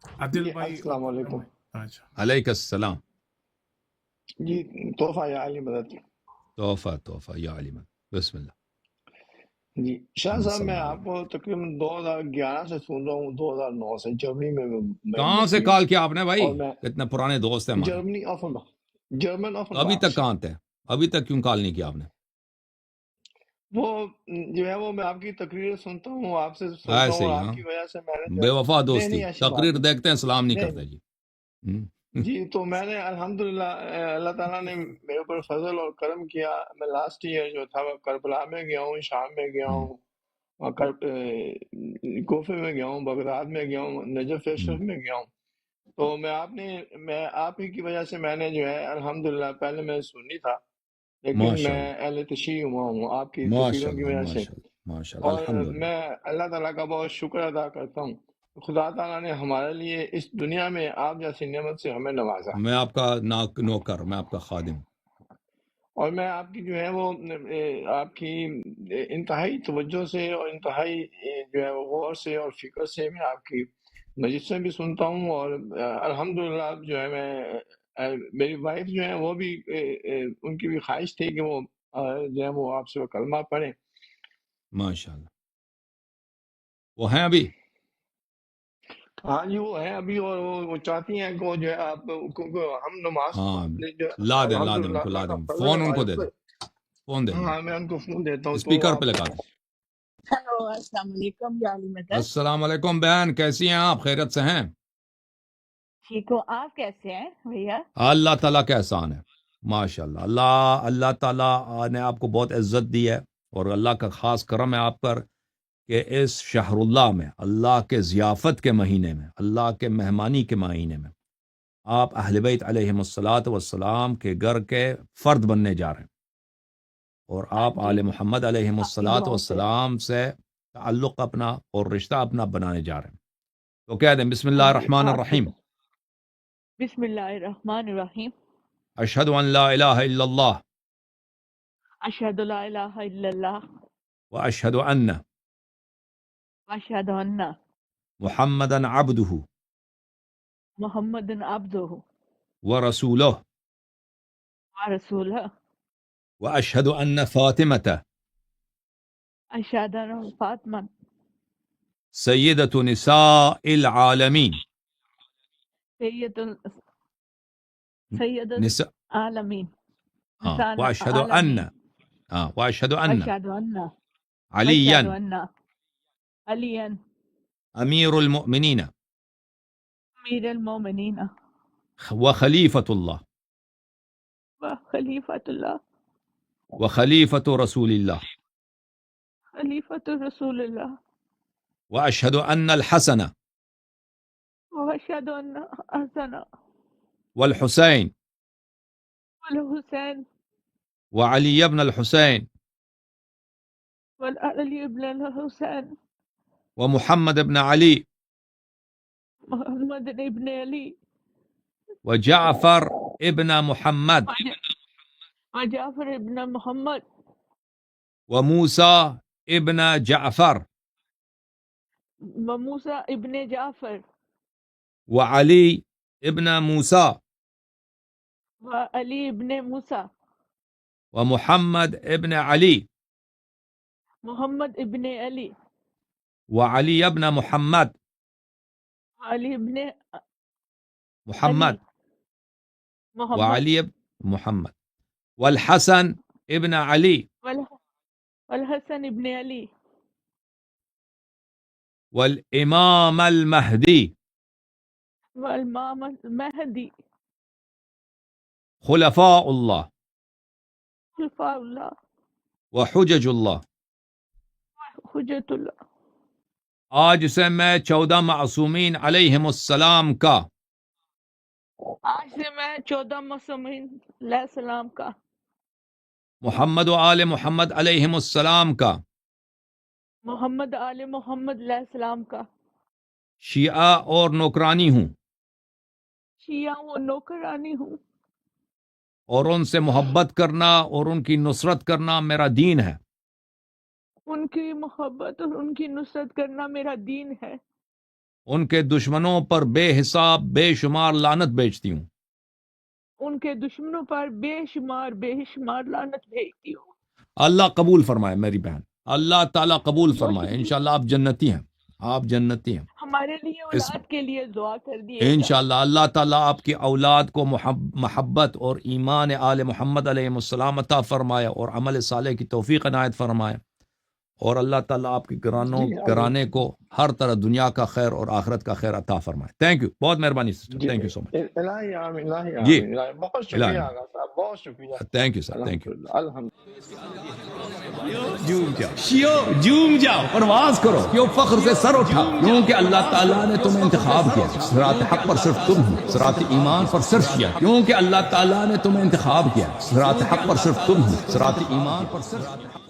عادل جی بھائی السلام اور غلام علیکم. بھائی. اچھا علیک السلام. جی تحفہ یا علی مدد. تحفہ یا علی مدد. بسم اللہ. جی شاہ محمد صاحب صلی میں اللہ علیہ آپ وسلم. کو تقریباً 2011 سے سن رہا ہوں، 2009 سے جرمنی میں کہاں سے مسلم. کال کیا آپ نے بھائی؟ اور میں اتنے پرانے دوست ہیں ہمارے. جرمنی جرمن آف تو ابھی باکس. تک کہاں تھے؟ ابھی تک کیوں کال نہیں کیا آپ نے؟ وہ جو ہے وہ میں آپ کی تقریر سنتا ہوں، آپ سے سنتا ہوں، ایسے اور ہی آپ ہاں، کی وجہ سے میں نے جو بے ہے وفا نہیں دوستی. نہیں ایسی بات تقریر دیکھتے ہیں، سلام نہیں نہیں کرتے جی. ہم۔ جی تو میں نے الحمدللہ اللہ تعالیٰ نے میرے اوپر فضل اور کرم کیا. میں لاسٹ ایئر جو تھا وہ کربلا میں گیا ہوں، شام میں گیا ہوں، اور کوفے میں گیا ہوں، بغداد میں گیا ہوں، نجف اشرف میں گیا ہوں. تو میں آپ ہی کی وجہ سے میں نے جو ہے الحمدللہ، پہلے میں سنی تھا لیکن ماشاء میں اللہ اہل تشیع ہوا ہوں آپ کی ماشاء تقریروں کی اللہ وجہ سے. ماشاء اللہ ماشاء اللہ. اور الحمدللہ. میں اللہ تعالیٰ کا بہت شکر ادا کرتا ہوں، خدا تعالیٰ نے ہمارے لیے اس دنیا میں آپ جیسی نعمت سے ہمیں نوازا. میں آپ کا نوکر، میں آپ کا خادم. اور میں آپ کی جو ہے وہ آپ کی انتہائی توجہ سے اور انتہائی جو ہے وہ غور سے اور فکر سے میں آپ کی مجلسیں بھی سنتا ہوں. اور الحمدللہ جو ہے میری وائف جو ہے وہ بھی ان کی بھی خواہش تھی کہ وہ جو ہے وہ آپ سے وہ کلمہ پڑھیں. ماشاء اللہ. وہ ہیں ابھی؟ ہاں جی وہ ہیں ابھی، اور وہ چاہتی ہیں کہ وہ جو ہے آپ کو ہم نماز ہاں، جو لا دیں لا دیں ان الحمدللہ کو، لا اللہ کا دیں. فضل ہے فون ان کو ہمارے دے دیں، اوپر. فون دے دیں ان ہاں میں ان کو فون دیتا کو، ہوں تو اسپیکر پہ آپ. لگا دیں. ہیلو السلام علیکم یا علی مدد. السلام علیکم بہن، کیسی ہیں آپ؟ خیریت سے ہیں؟ ٹھیک ہو، آپ کیسے ہیں بھیا؟ اللہ تعالیٰ کا احسان ہے. ماشاء اللہ. اللہ تعالیٰ نے آپ کو بہت عزت دی ہے، اور اللہ کا خاص کرم ہے آپ پر کہ اس شہر اللہ میں، اللہ کے ضیافت کے مہینے میں، اللہ کے مہمانی کے مہینے میں آپ اہل بیت علیہم الصلاۃ والسلام کے گھر کے فرد بننے جا رہے ہیں، اور ہاں آپ جی، آل محمد علیہم آپ کی الصلاۃ دعاؤں سے. والسلام سے تعلق اپنا اور رشتہ اپنا بنانے جا رہے ہیں. تو کہہ دیں بسم ہاں اللہ جی الرحمن آپ کی الرحیم. بسم اللہ الرحمن الرحیم. اشہد ان لا الہ الا اللہ اشہد لا الہ الا اللہ واشہد ان واشہد ان محمدا عبدہ محمد عبدہ ورسولہ ورسولہ. واشہد ان فاطمۃ اشہد ان فاطمہ سیدۃ نساء العالمین. سید سید نساء، العالمین، ہاں، نساء واشہد ان، العالمین. ہاں، واشہد ان اشہد ان علیا واشہد ان علی امیر المؤمنین امیر المومنین وخلیفۃ اللہ وخلیفۃ اللہ وخلیفۃ رسول اللہ. خلیفۃ رسول اللہ. واشہد ان الحسن واشہد ان حسن والحسین والحسین وعلی ابن الحسین والعلی ابن الحسین ومحمد ابن علی محمد ابن علی وجعفر ابن محمد وجعفر ابن محمد وموسى ابن جعفر وموسى ابن جعفر وعلي ابن موسى وعلی ابن موسى ومحمد ابن علي محمد ابن علی وعلي ابن محمد وعلی ابن علی محمد محمد وعلي ابن محمد والحسن ابن علي والحسن ابن علی والإمام المهدي والامام المہدی خلفاء الله خلفاء اللہ وحجج الله. حجت اللہ. آج سے میں 14 معصومین علیہم السلام کا آج سے میں 14 معصومین علیہ السلام کا، محمد و آل محمد علیہم السلام کا محمد آل محمد علیہ السلام کا شیعہ اور نوکرانی ہوں، شیعہ و نوکرانی ہوں، اور ان سے محبت کرنا اور ان کی نصرت کرنا میرا دین ہے. ان کی محبت اور ان کی نصرت کرنا میرا دین ہے. ان کے دشمنوں پر بے حساب بے شمار لعنت بیچتی ہوں. ان کے دشمنوں پر بے شمار لعنت بھیجتی ہوں. اللہ قبول فرمائے میری بہن، اللہ تعالیٰ قبول بہت فرمائے. شکریہ. انشاءاللہ آپ جنتی ہیں، آپ جنتی ہیں ہمارے لیے اس اولاد کے لیے دعا کر دیے گا. انشاءاللہ. اللہ تعالیٰ آپ کی اولاد کو محبت اور ایمان آل محمد علیہ السلام عطا فرمائے اور عمل صالح کی توفیق عنایت فرمائے، اور اللہ تعالیٰ آپ کے گھرانے کو ہر طرح دنیا کا خیر اور آخرت کا خیر عطا فرمائے. تھینک یو، بہت مہربانی سسٹر، جی تھینک یو سو مچ. الہی آمین، الہی جی آمین، الہی بہت الہی شکریہ آغا صاحب، بہت شکریہ. Thank you sir, thank you. الحمد جھوم جاؤ، پرواز کرو، کیوں فخر سے سر اٹھا، کیونکہ اللہ تعالیٰ نے تمہیں انتخاب کیا. صراط حق پر صرف تم ہو، صراط ایمان پر صرف کیا، کیونکہ اللہ تعالیٰ نے تمہیں انتخاب کیا. صراط حق پر صرف تم ہو، صراط ایمان پر صرف